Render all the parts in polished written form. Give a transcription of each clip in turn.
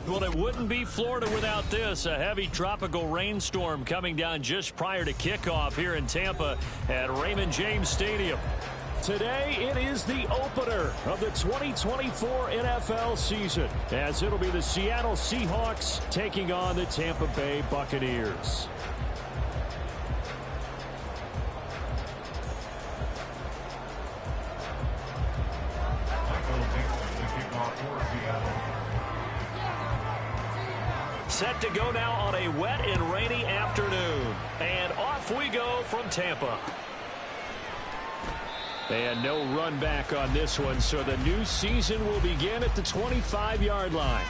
Well, it wouldn't be Florida without this. A heavy tropical rainstorm coming down just prior to kickoff here in Tampa at Raymond James Stadium. Today, it is the opener of the 2024 NFL season, as it'll be the Seattle Seahawks taking on the Tampa Bay Buccaneers. Set to go now on a wet and rainy afternoon. And off we go from Tampa. And no run back on this one, so the new season will begin at the 25-yard line.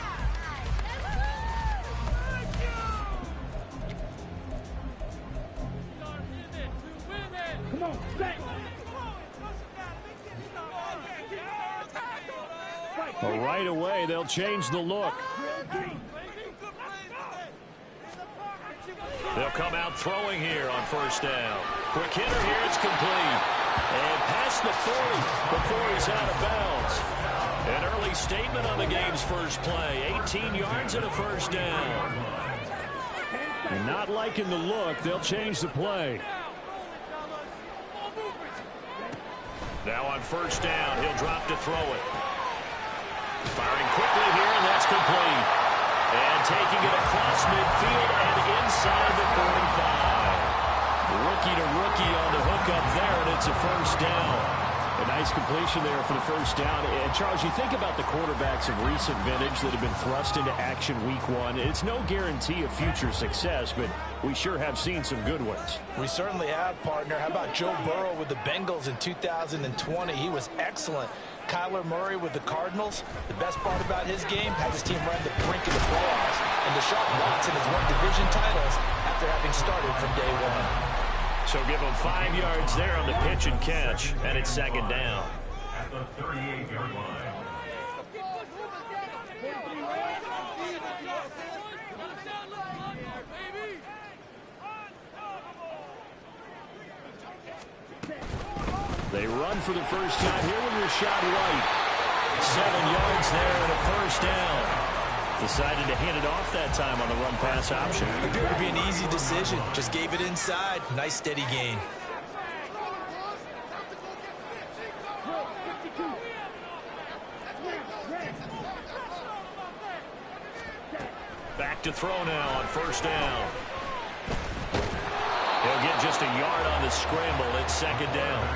Well, right away, they'll change the look. They'll come out throwing here on first down. Quick hitter here, it's complete. And past the 40 before he's out of bounds. An early statement on the game's first play. 18 yards and a first down. And not liking the look, they'll change the play. Now on first down, he'll drop to throw it. Firing quickly here, and that's complete. And taking it across midfield and inside the 45. Rookie to rookie on the hook up there, and it's a first down. A nice completion there for the first down. And Charles, you think about the quarterbacks of recent vintage that have been thrust into action week one. It's no guarantee of future success, but we sure have seen some good ones. We certainly have, partner. How about Joe Burrow with the Bengals in 2020? He was excellent. Kyler Murray with the Cardinals. The best part about his game, had his team run the brink of the playoffs. And Deshaun Watson has won division titles after having started from day one. So give him 5 yards there on the pitch and catch, and it's second down. At the 38-yard line. They run for the first time here with Rashad White. 7 yards there and a first down. Decided to hand it off that time on the run-pass option. Appeared to be an easy decision. Just gave it inside. Nice steady gain. Back to throw now on first down. He'll get just a yard on the scramble. It's second down.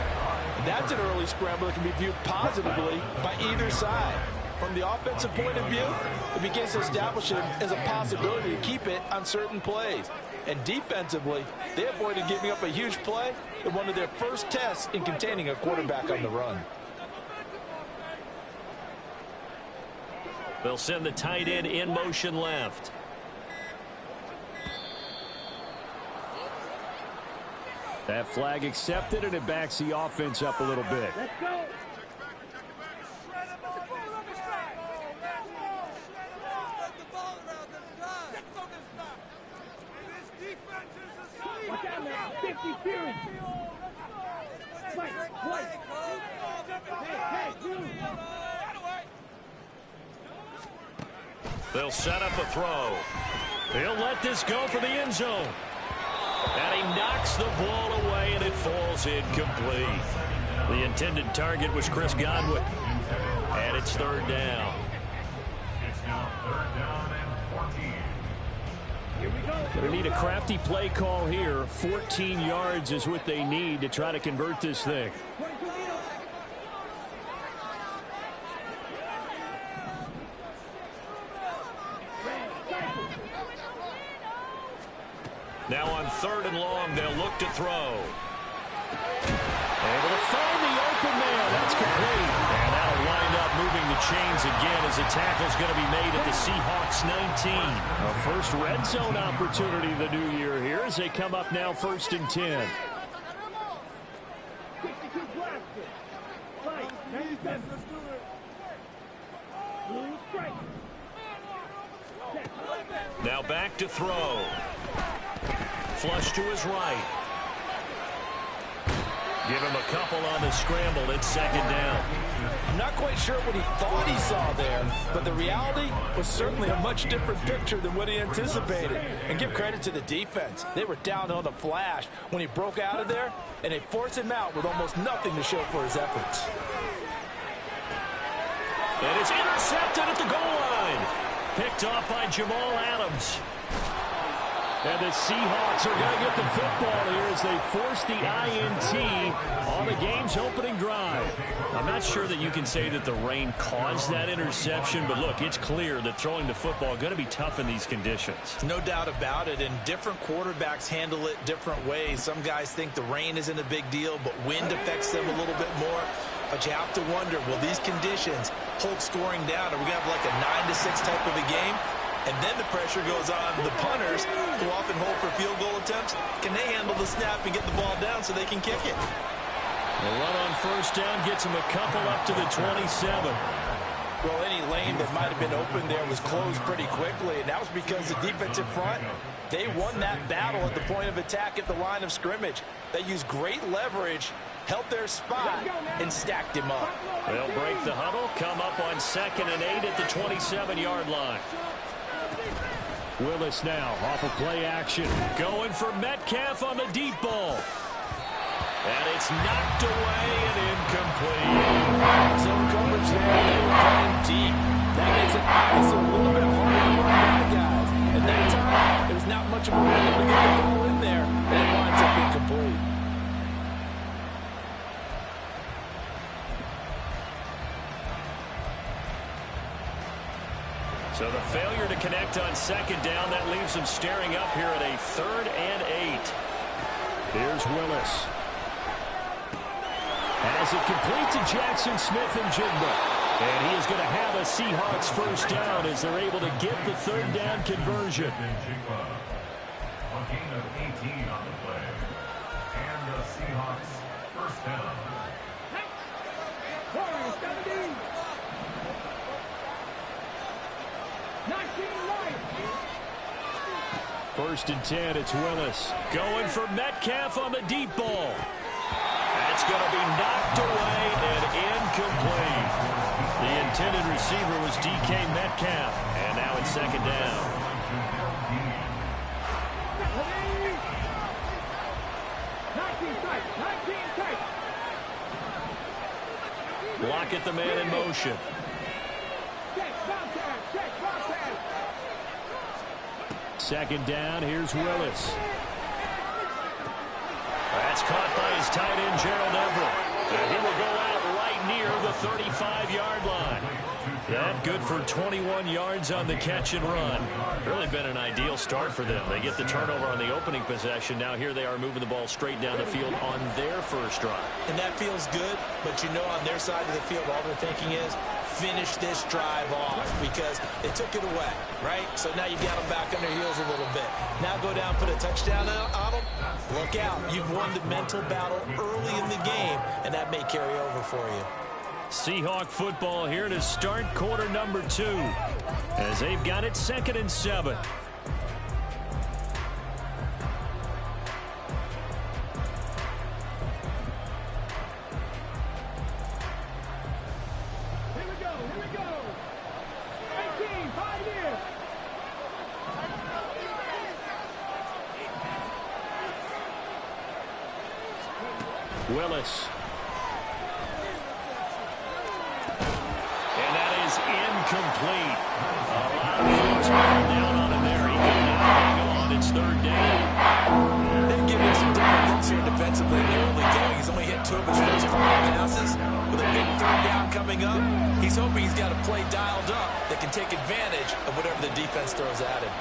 That's an early scramble that can be viewed positively by either side. From the offensive point of view, it begins to establish it as a possibility to keep it on certain plays. And defensively, they avoided giving up a huge play in one of their first tests in containing a quarterback on the run. They'll send the tight end in motion left. That flag accepted, and it backs the offense up a little bit. Let's go. Watch out now. 50 Fury. White. Hey, They'll set up a throw. He'll let this go for the end zone. And he knocks the ball away, and it falls incomplete. The intended target was Chris Godwin. And it's third down. It's now third down and 14. Here we go. Going to need a crafty play call here. 14 yards is what they need to try to convert this thing. Now on third and long, they'll look to throw. Able to find the open man. That's complete. And that'll wind up moving the chains again as the tackle's going to be made at the Seahawks 19. A first red zone opportunity the new year here as they come up now first and 10. Now back to throw. Flush to his right. Give him a couple on the scramble. It's second down. I'm not quite sure what he thought he saw there, but the reality was certainly a much different picture than what he anticipated. And give credit to the defense. They were down on the flash when he broke out of there, and they forced him out with almost nothing to show for his efforts. And it's intercepted at the goal line. Picked off by Jamal Adams. And the Seahawks are going to get the football here as they force the INT on the game's opening drive. I'm not sure that you can say that the rain caused that interception, but look, it's clear that throwing the football is going to be tough in these conditions. No doubt about it, and different quarterbacks handle it different ways. Some guys think the rain isn't a big deal, but wind affects them a little bit more. But you have to wonder, will these conditions hold scoring down? Are we going to have like a 9-6 type of a game? And then the pressure goes on the punters who often hold for field goal attempts. Can they handle the snap and get the ball down so they can kick it? The run on first down gets him a couple up to the 27. Well, any lane that might have been open there was closed pretty quickly, and that was because the defensive front, they won that battle at the point of attack at the line of scrimmage. They used great leverage, held their spot, and stacked him up. They'll break the huddle, come up on 2nd and 8 at the 27-yard line. Willis now off of play action. Going for Metcalf on the deep ball. And it's knocked away and incomplete. Zone coverage there. They were playing deep. That makes it obviously a little bit harder to run by guys. At that time, there was not much of a window to get the ball in there, and it winds up incomplete. So the failure to connect on 2nd down, that leaves them staring up here at a 3rd and 8. Here's Willis. As it complete to Jackson Smith and Jigba. And he is going to have a Seahawks first down as they're able to get the 3rd down conversion. A gain of 18 on the play. And the Seahawks first down. First and 10, it's Willis. Going for Metcalf on the deep ball. That's going to be knocked away and incomplete. The intended receiver was DK Metcalf. And now it's 2nd down. Block at the man in motion. Second down, here's Willis. That's caught by his tight end, Gerald Everett. And he will go out right near the 35-yard line. That good for 21 yards on the catch and run. Really been an ideal start for them. They get the turnover on the opening possession. Now here they are moving the ball straight down the field on their first drive. And that feels good, but you know on their side of the field, all they're thinking is, finish this drive off because they took it away, right? So now you've got them back on their heels a little bit. Now go down, put a touchdown on them. Look out. You've won the mental battle early in the game, and that may carry over for you. Seahawk football here to start quarter number 2 as they've got it 2nd and 7. Willis. And that is incomplete. A lot of force down on him there. He could not hang on. It's 3rd down. They've given him some different looks here defensively in the early going. He's only hit 2 of his first 5 passes. With a big 3rd down coming up, he's hoping he's got a play dialed up that can take advantage of whatever the defense throws at him.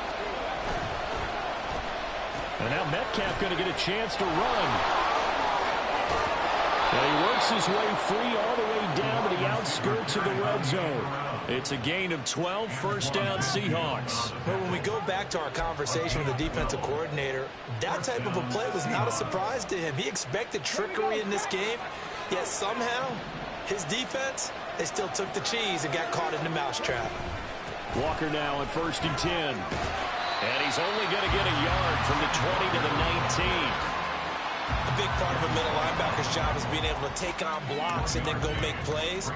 And now Metcalf going to get a chance to run. And he works his way free all the way down to the outskirts of the red zone. It's a gain of 12, first down Seahawks. Well, when we go back to our conversation with the defensive coordinator, that type of a play was not a surprise to him. He expected trickery in this game, yet somehow his defense, they still took the cheese and got caught in the mousetrap. Walker now on 1st and 10. And he's only going to get a yard from the 20 to the 19. A big part of a middle linebacker's job is being able to take on blocks and then go make plays.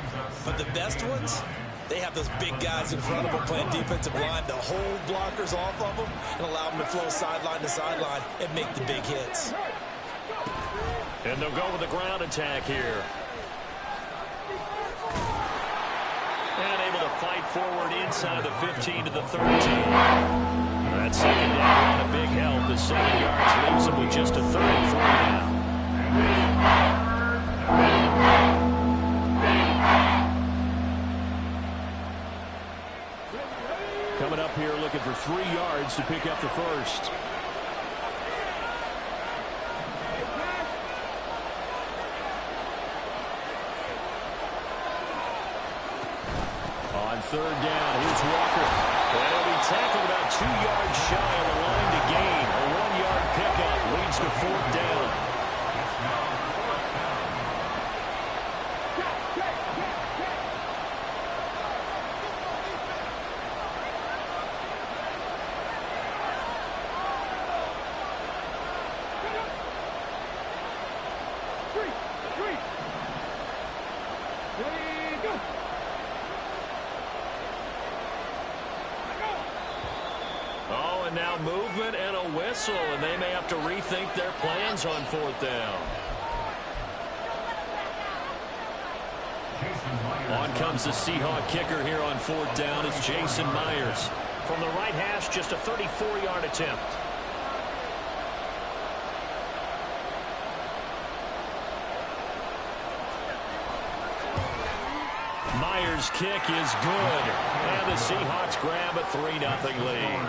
But the best ones, they have those big guys in front of them playing defensive line to hold blockers off of them and allow them to flow sideline to sideline and make the big hits. And they'll go with the ground attack here. And able to fight forward inside the 15 to the 13. That second down on a big help. The 7 yards leaves them with just a 33 now. Coming up here looking for 3 yards to pick up the first. On third down, here's Walker. And he'll be tackled about 2 yards shy of the line to gain. A 1-yard pickup leads to 4th down. Now movement and a whistle, and they may have to rethink their plans on 4th down. On comes the Seahawk kicker here on 4th down. It's Jason Myers. From the right hash, just a 34-yard attempt. Myers' kick is good, and the Seahawks grab a 3-0 lead.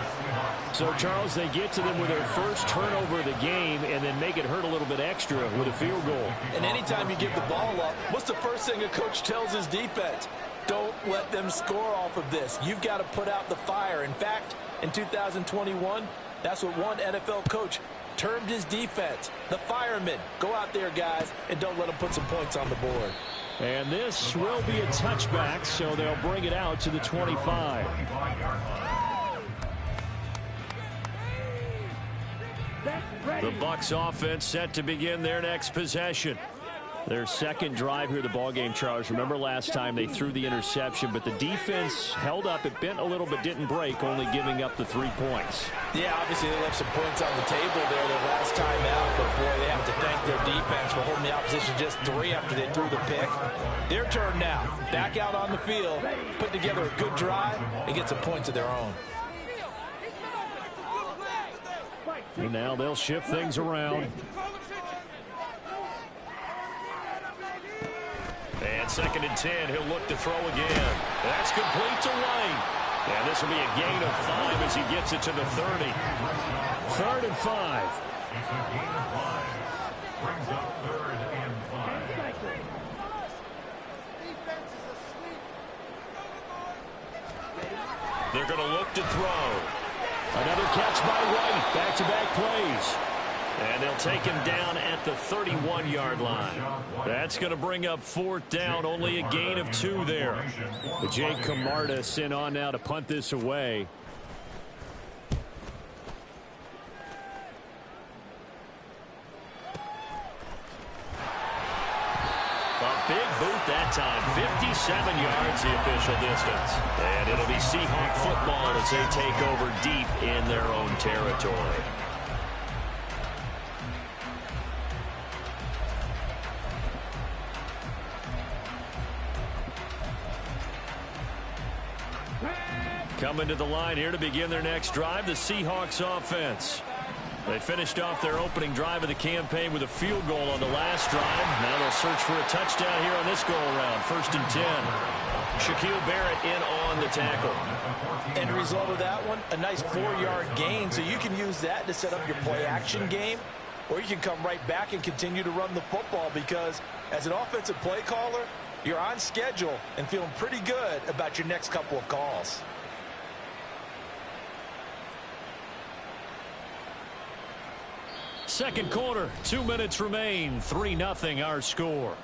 So, Charles, they get to them with their first turnover of the game and then make it hurt a little bit extra with a field goal. And anytime you give the ball up, what's the first thing a coach tells his defense? Don't let them score off of this. You've got to put out the fire. In fact, in 2021, that's what one NFL coach termed his defense, the firemen. Go out there, guys, and don't let them put some points on the board. And this will be a touchback, so they'll bring it out to the 25. The Bucs offense set to begin their next possession. Their second drive here, the ballgame, Charles. Remember last time they threw the interception, but the defense held up. It bent a little but didn't break, only giving up the 3 points. Yeah, obviously they left some points on the table there their last time out, but boy, they have to thank their defense for holding the opposition just 3 after they threw the pick. Their turn now. Back out on the field, put together a good drive, and get some points of their own. And now they'll shift things around. And 2nd and 10, he'll look to throw again. That's complete to White. And this will be a gain of 5 as he gets it to the 30. 3rd and 5. It's a gain of 5. Brings up 3rd and 5. They're going to look to throw. Another catch by White. Back-to-back plays. And they'll take him down at the 31-yard line. That's going to bring up 4th down. Only a gain of 2 there. But Jake Camarda sent on now to punt this away. A big boot that time. 57 yards the official distance. And it'll be Seahawk football as they take over deep in their own territory. Coming to the line here to begin their next drive, the Seahawks offense. They finished off their opening drive of the campaign with a field goal on the last drive. Now they'll search for a touchdown here on this go-around. 1st and 10. Shaquille Barrett in on the tackle. End result of that one, a nice 4-yard gain, so you can use that to set up your play-action game, or you can come right back and continue to run the football because as an offensive play caller, you're on schedule and feeling pretty good about your next couple of calls. Second quarter, 2 minutes remain. 3-0 our score.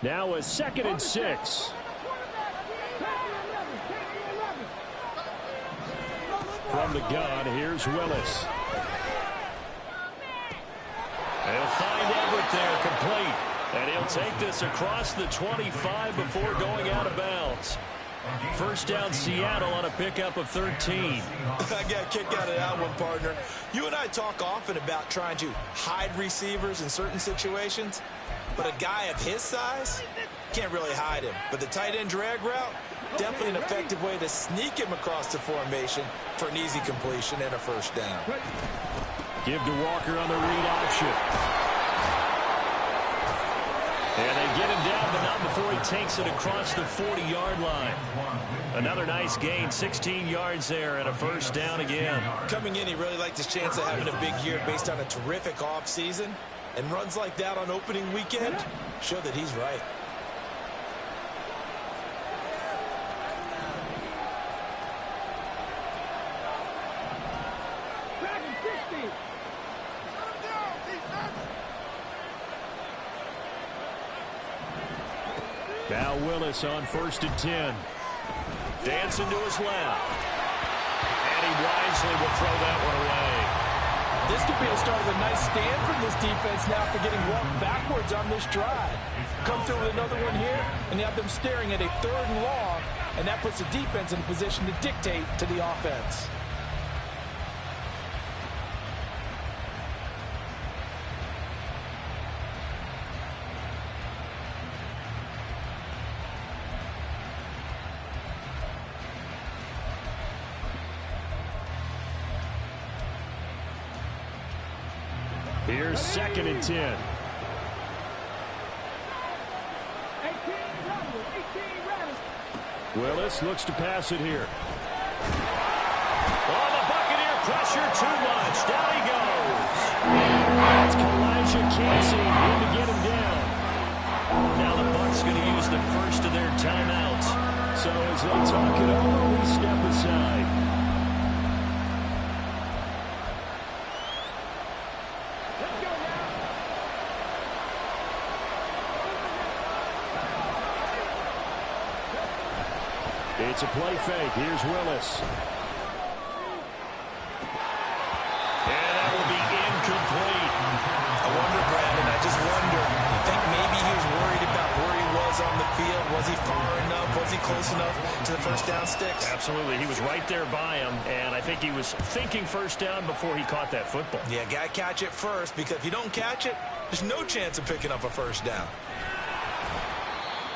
Now a 2nd and 6. From the gun, here's Willis. He'll find Everett there, complete. And he'll take this across the 25 before going out of bounds. First down, Seattle on a pickup of 13. I got a kick out of that one, partner. You and I talk often about trying to hide receivers in certain situations, but a guy of his size can't really hide him. But the tight end drag route, definitely an effective way to sneak him across the formation for an easy completion and a first down. Give to Walker on the read option. And they get him down, but not before he takes it across the 40-yard line. Another nice gain, 16 yards there, and a first down again. Coming in, he really liked his chance of having a big year based on a terrific offseason. And runs like that on opening weekend show that he's right. Now Willis on 1st and 10. Dancing to his left. And he wisely will throw that one away. This could be the start of a nice stand from this defense now for getting walked backwards on this drive. Come through with another one here, and you have them staring at a 3rd and long, and that puts the defense in a position to dictate to the offense. Here's 2nd and 10. Willis looks to pass it here. Oh, the Buccaneer pressure too much. Down he goes. That's Kalijah Cansey in to get him down. Now the Bucs going to use the first of their timeouts. So as they talk it over, we step aside. It's a play fake. Here's Willis. And that will be incomplete. I wonder, Brandon, I just wonder, you think maybe he was worried about where he was on the field? Was he far enough? Was he close enough to the first down sticks? Absolutely. He was right there by him, and I think he was thinking first down before he caught that football. Yeah, got to catch it first, because if you don't catch it, there's no chance of picking up a first down.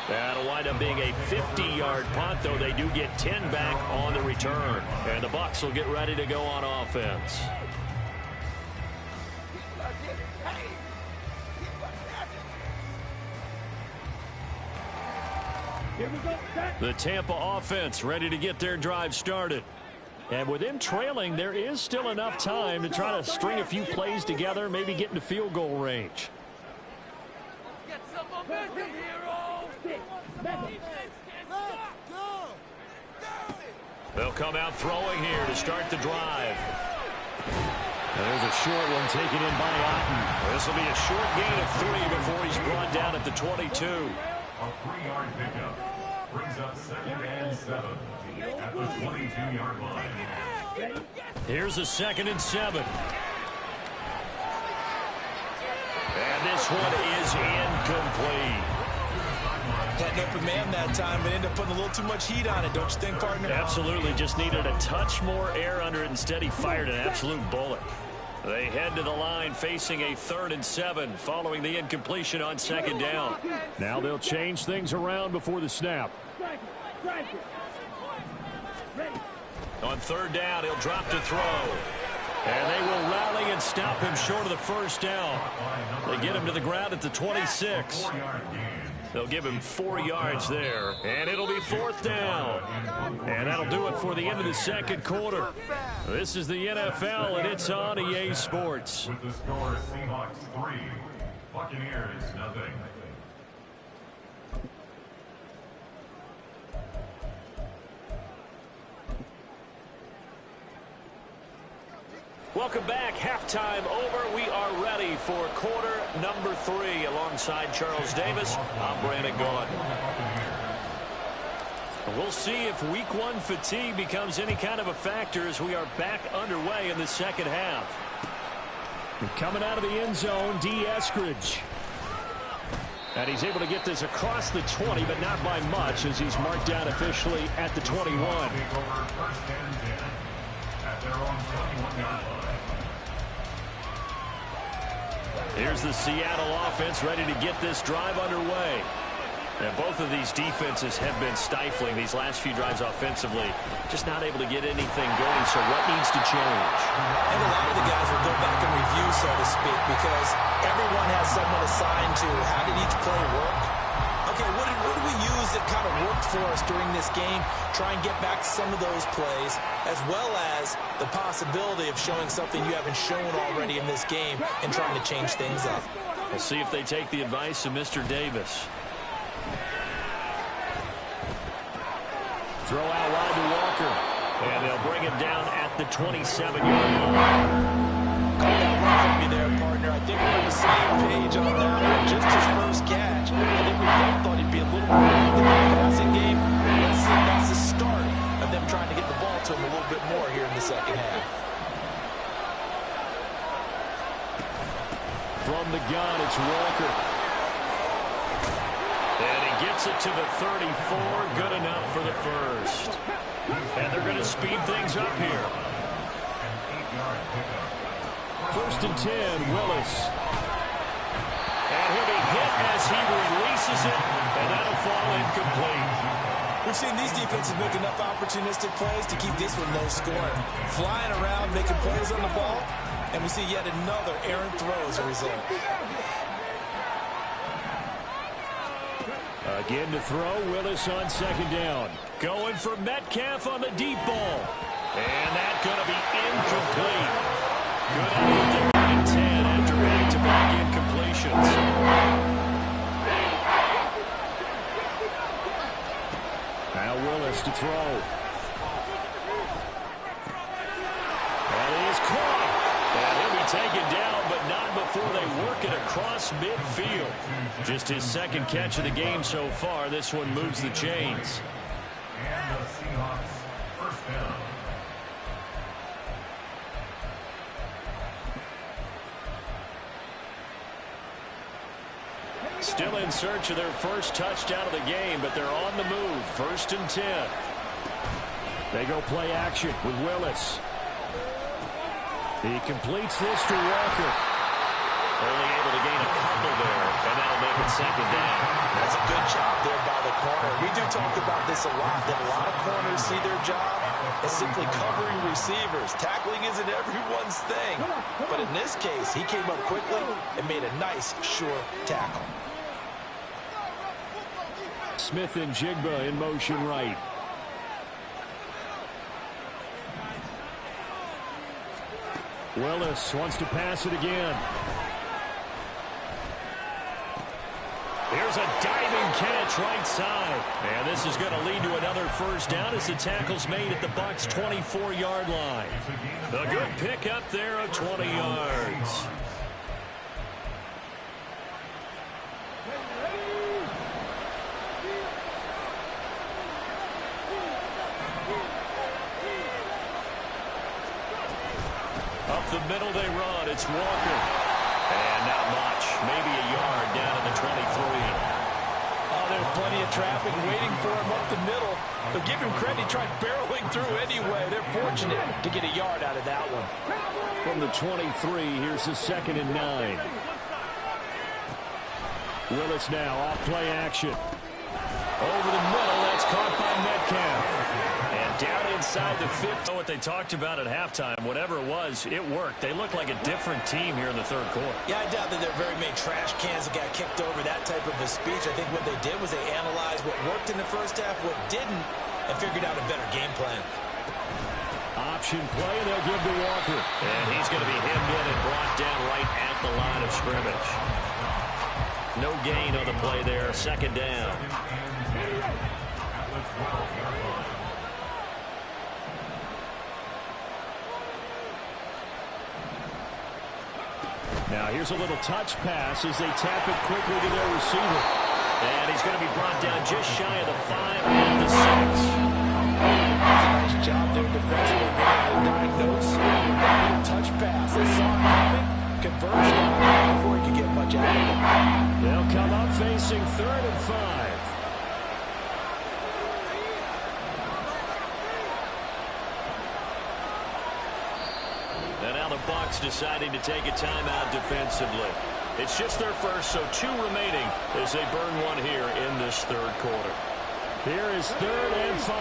That'll wind up being a 50-yard punt, though they do get 10 back on the return. And the Bucs will get ready to go on offense. The Tampa offense ready to get their drive started. And with them trailing, there is still enough time to try to string a few plays together, maybe get into field goal range. Get some momentum, hero! They'll come out throwing here to start the drive. There's a short one taken in by Otten. This will be a short gain of 3 before he's brought down at the 22. A 3-yard pickup brings up 2nd and 7 at the 22-yard line. Here's a 2nd and 7. And this one is incomplete. Had an open man that time, but ended up putting a little too much heat on it, don't you think, partner? Absolutely. Just needed a touch more air under it. Instead, he fired an absolute bullet. They head to the line facing a 3rd and 7 following the incompletion on 2nd down. Now they'll change things around before the snap. On 3rd down, he'll drop to throw. And they will rally and stop him short of the first down. They get him to the ground at the 26. They'll give him 4 yards there, and it'll be 4th down. And that'll do it for the end of the 2nd quarter. This is the NFL, and it's on EA Sports. With the score, Seahawks 3, Buccaneers 0. Welcome back. Halftime over. We are ready for quarter number 3. Alongside Charles Davis, I'm Brandon Gaud. We'll see if week 1 fatigue becomes any kind of a factor as we are back underway in the second half. Coming out of the end zone, D. Eskridge. And he's able to get this across the 20, but not by much as he's marked down officially at the 21. Here's the Seattle offense ready to get this drive underway. And both of these defenses have been stifling these last few drives offensively. Just not able to get anything going, so what needs to change? And a lot of the guys will go back and review, so to speak, because everyone has someone assigned to how did each play work. Okay, what did we use that kind of worked for us during this game? Try and get back to some of those plays, as well as the possibility of showing something you haven't shown already in this game and trying to change things up. We'll see if they take the advice of Mr. Davis. Throw out wide to Walker. And they'll bring him down at the 27-yard line. Call that one from me there, partner. I think we're on the same page on that one. Just his first catch. I think we both thought he'd be a little more active in the passing game. Let's see if that's the start of them trying to get the ball to him a little bit more here in the second half. From the gun, it's Walker. And he gets it to the 34. Good enough for the first. And they're going to speed things up here. First and 10, Willis. And he'll be hit as he releases it, and that'll fall incomplete. We've seen these defenses make enough opportunistic plays to keep this one low scoring. Flying around, making plays on the ball, and we see yet another errant throw as a result. Again to throw, Willis on second down. Going for Metcalf on the deep ball. And that's going to be incomplete. Good effort there at 10 after back-to-back incompletions. Now Willis to throw. And he is caught. And he'll be taken down, but not before they work it across midfield. Just his second catch of the game so far. This one moves the chains. And the Seahawks first down. Still in search of their first touchdown of the game, but they're on the move. First and 10. They go play action with Willis. He completes this to Walker. Only able to gain a couple there, and that'll make it second down. That's a good job there by the corner. We do talk about this a lot, that a lot of corners see their job as simply covering receivers. Tackling isn't everyone's thing. But in this case, he came up quickly and made a nice, sure tackle. Smith and Jigba in motion right. Willis wants to pass it again. Here's a diving catch right side. And this is going to lead to another first down as the tackle's made at the Bucs' 24-yard line. A good pick up there of 20 yards. Up the middle they run. It's Walker. And not much. Maybe a yard down in the 23. Oh, there's plenty of traffic waiting for him up the middle. But give him credit. He tried barreling through anyway. They're fortunate to get a yard out of that one. From the 23, here's the 2nd and 9. Willis now off play action. Over the middle. That's caught by Metcalf. And down inside the 50. What they talked about at halftime, whatever it was, it worked. They look like a different team here in the third quarter. Yeah, I doubt that there are very many trash cans that got kicked over that type of a speech. I think what they did was they analyzed what worked in the first half, what didn't, and figured out a better game plan. Option play, and they'll give to Walker. And he's going to be hemmed in and brought down right at the line of scrimmage. No gain on the play there. Second down. Now here's a little touch pass as they tap it quickly to their receiver. And he's going to be brought down just shy of the 5 and the 6. Nice job there defensively. They diagnose that touch pass. They saw it coming. Conversion before he could get much out of it. They'll come up facing 3rd and 5. And now the Bucs deciding to take a timeout defensively. It's just their first, so 2 remaining as they burn one here in this 3rd quarter. Here is 3rd and 5.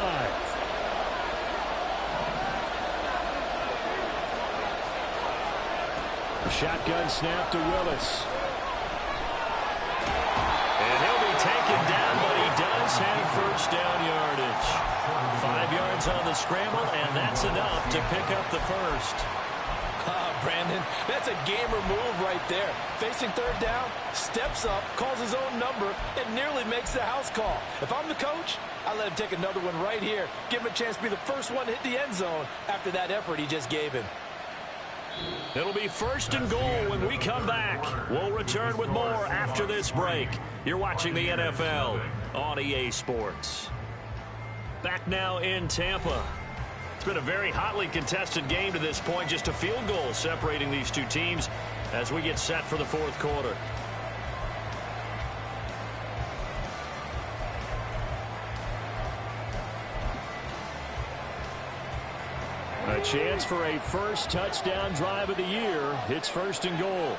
Shotgun snap to Willis. And he'll be taken down, but he does have first down yardage. 5 yards on the scramble, and that's enough to pick up the first. Brandon, that's a gamer move right there. Facing 3rd down, steps up, calls his own number, and nearly makes the house call. If I'm the coach, I let him take another one right here. Give him a chance to be the first one to hit the end zone after that effort he just gave him. It'll be 1st and goal when we come back. We'll return with more after this break. You're watching the NFL on EA Sports. Back now in Tampa. It's been a very hotly contested game to this point. Just a field goal separating these 2 teams as we get set for the 4th quarter. A chance for a first touchdown drive of the year. It's 1st and goal.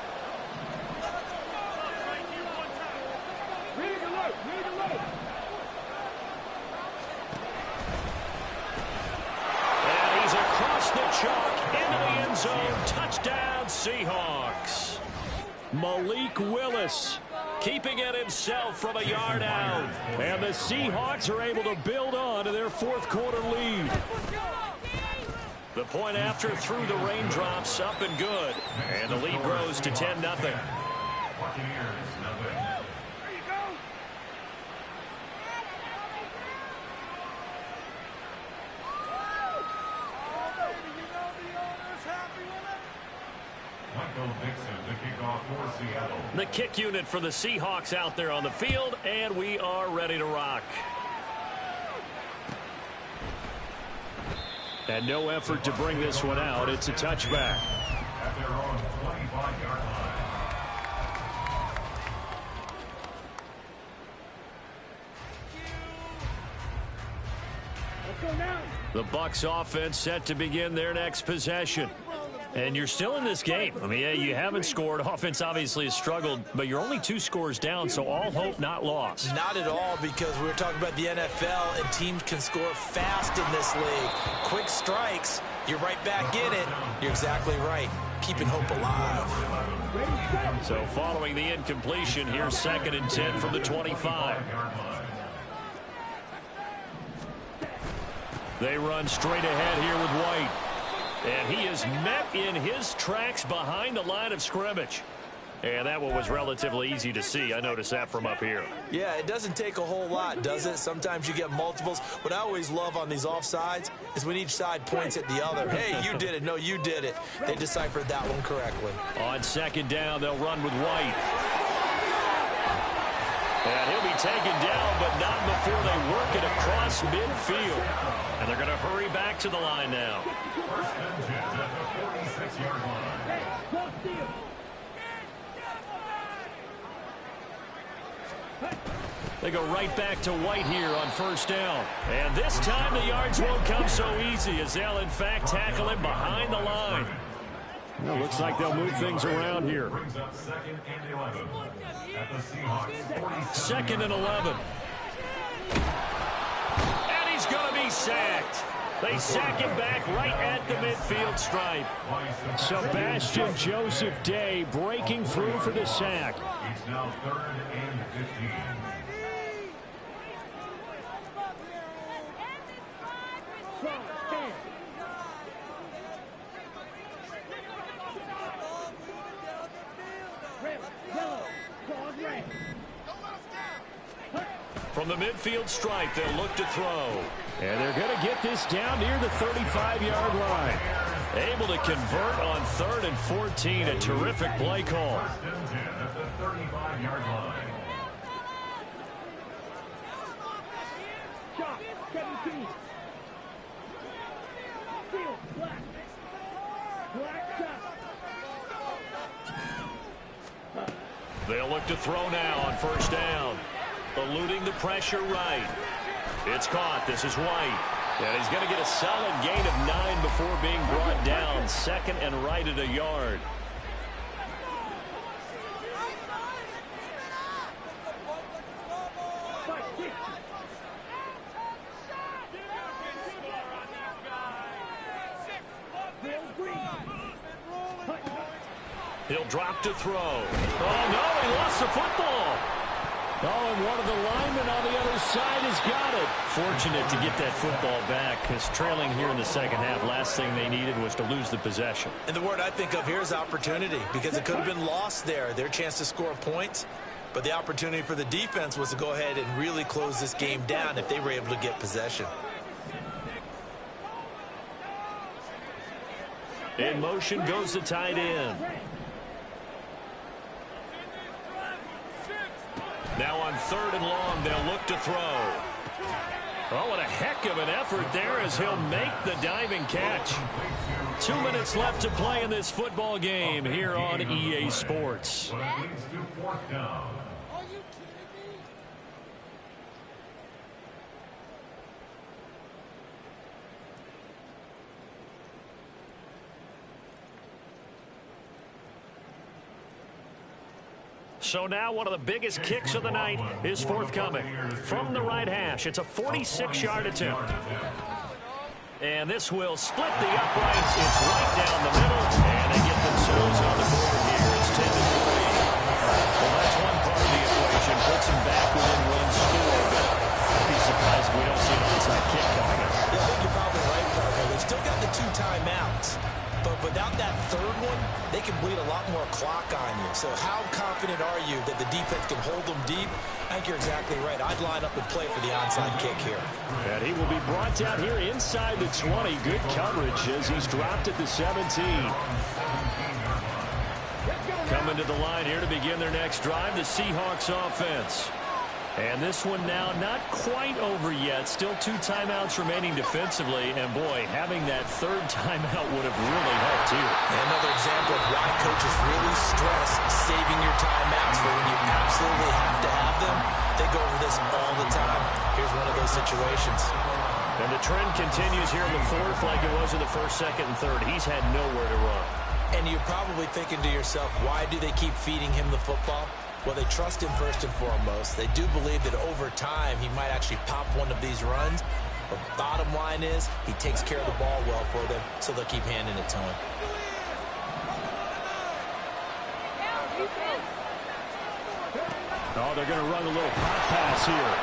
And he's across the chalk into the end zone. Touchdown, Seahawks. Malik Willis keeping it himself from a yard out. And the Seahawks are able to build on to their 4th quarter lead. The point after through the raindrops, up and good. And the lead grows to 10-0. The kick unit for the Seahawks out there on the field, and we are ready to rock. And no effort to bring this one out. It's a touchback. At their own 25-yard line. The Bucs offense set to begin their next possession. And you're still in this game. I mean, yeah, you haven't scored. Offense obviously has struggled, but you're only 2 scores down, so all hope not lost. Not at all, because we're talking about the NFL, and teams can score fast in this league. Quick strikes, you're right back in it. You're exactly right. Keeping hope alive. So following the incompletion, here's 2nd and 10 from the 25. They run straight ahead here with White. And he is met in his tracks behind the line of scrimmage. And that one was relatively easy to see. I noticed that from up here. Yeah, it doesn't take a whole lot, does it? Sometimes you get multiples. What I always love on these offsides is when each side points at the other. Hey, you did it. No, you did it. They deciphered that one correctly. On 2nd down, they'll run with White. And he'll be taken down, but not before they work it across midfield. And they're going to hurry back to the line now. 1st and 10 at the 46-yard line. They go right back to White here on 1st down. And this time the yards won't come so easy as they'll, in fact, tackle him behind the line. Well, looks like they'll move things around here. Brings up 2nd and 11 at the Seahawks 2nd and 11. And he's going to be sacked. They sack him back right at the midfield stripe. Sebastian Joseph Day breaking through for the sack. It's now 3rd and 15. From the midfield stripe, they'll look to throw. And they're going to get this down near the 35-yard line. Able to convert on 3rd and 14. A terrific play call. First and 10 at the 35-yard line. Shot, 17. Field, black. Black shot. They'll look to throw now on 1st down. Eluding the pressure right. It's caught. This is White. And he's going to get a solid gain of 9 before being brought down. 2nd and right at a yard. He'll drop to throw. Oh, no, he lost the football. Oh, and one of the linemen on the other side has got it. Fortunate to get that football back, because trailing here in the 2nd half, last thing they needed was to lose the possession. And the word I think of here is opportunity, because it could have been lost there. Their chance to score points, but the opportunity for the defense was to go ahead and really close this game down if they were able to get possession. In motion goes the tight end. Now on 3rd and long, they'll look to throw. Oh, what a heck of an effort there as he'll make the diving catch. 2 minutes left to play in this football game here on EA Sports. But it leads to 4th down. Are you kidding me? So now one of the biggest kicks of the night is forthcoming. From the right hash, it's a 46-yard attempt. And this will split the uprights. It's right down the middle, and they get themselves on the board here. It's 10-3. Well, that's one part of the equation. Puts them back within one score, but I'd be surprised if we don't see an onside kick coming up. I think you're probably right, partner. They've still got the 2 timeouts. But without that 3rd one, they can bleed a lot more clock on you. So how confident are you that the defense can hold them deep? I think you're exactly right. I'd line up and play for the onside kick here. And he will be brought down here inside the 20. Good coverage as he's dropped at the 17. Coming to the line here to begin their next drive, the Seahawks offense. And this one now not quite over yet. Still 2 timeouts remaining defensively. And, boy, having that 3rd timeout would have really helped, too. And another example of why coaches really stress saving your timeouts for when you absolutely have to have them. They go over this all the time. Here's one of those situations. And the trend continues here in the 4th like it was in the 1st, 2nd, and 3rd. He's had nowhere to run. And you're probably thinking to yourself, why do they keep feeding him the football? Well, they trust him first and foremost. They do believe that over time he might actually pop one of these runs. But bottom line is he takes care of the ball well for them, so they'll keep handing it to him. Oh, they're going to run a little pop pass here.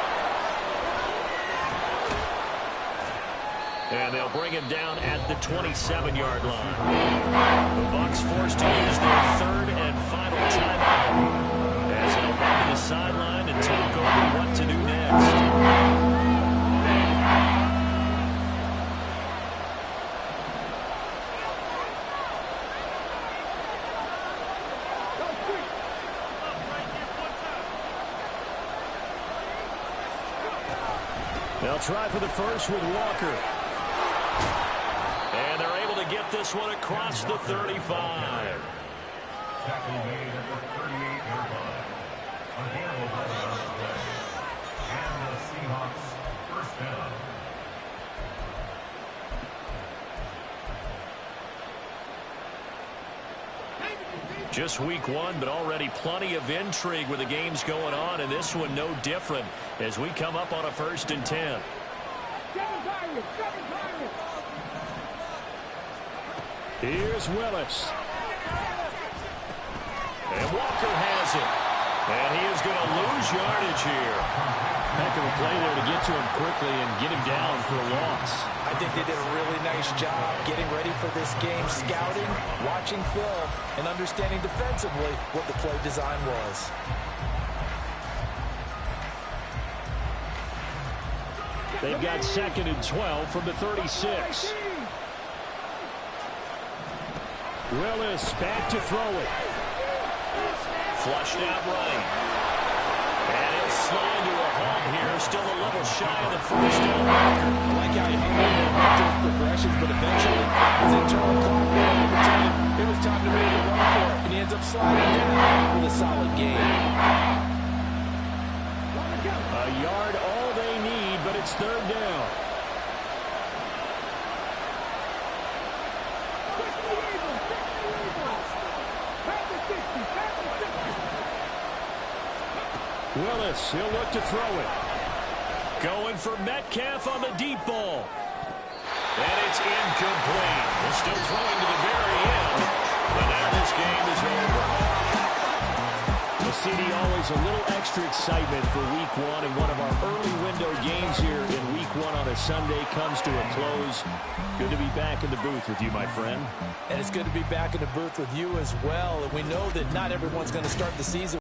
And they'll bring him down at the 27-yard line. The Bucs forced to use their 3rd and final timeout as they'll head to the sideline and talk over what to do next. They'll try for the first with Walker. And they're able to get this one across the 35. Tackle made at the 38-yard line. A handle by the play. And the Seahawks first down. Just week 1, but already plenty of intrigue with the games going on, and this one no different as we come up on a 1st and 10. Here's Willis. And Walker has it. And he is going to lose yardage here. Heck of a play there to get to him quickly and get him down for a loss. I think they did a really nice job getting ready for this game, scouting, watching film, and understanding defensively what the play design was. They've got 2nd and 12 from the 36. Willis back to throw it. Flushed out right. And he'll slide to a halt here. Still a little shy of the first down marker. I like how he hung in there after his progressions, but eventually his internal clock ran over time. It was time to make a run for it, and he ends up sliding down with a solid gain. A yard all they need, but it's third down. Willis, he'll look to throw it. Going for Metcalf on the deep ball. And it's incomplete. They're still throwing to the very end, but now this game is over. Well, CD, always a little extra excitement for Week 1, and one of our early window games here in Week 1 on a Sunday comes to a close. Good to be back in the booth with you, my friend. And it's good to be back in the booth with you as well. And we know that not everyone's going to start the season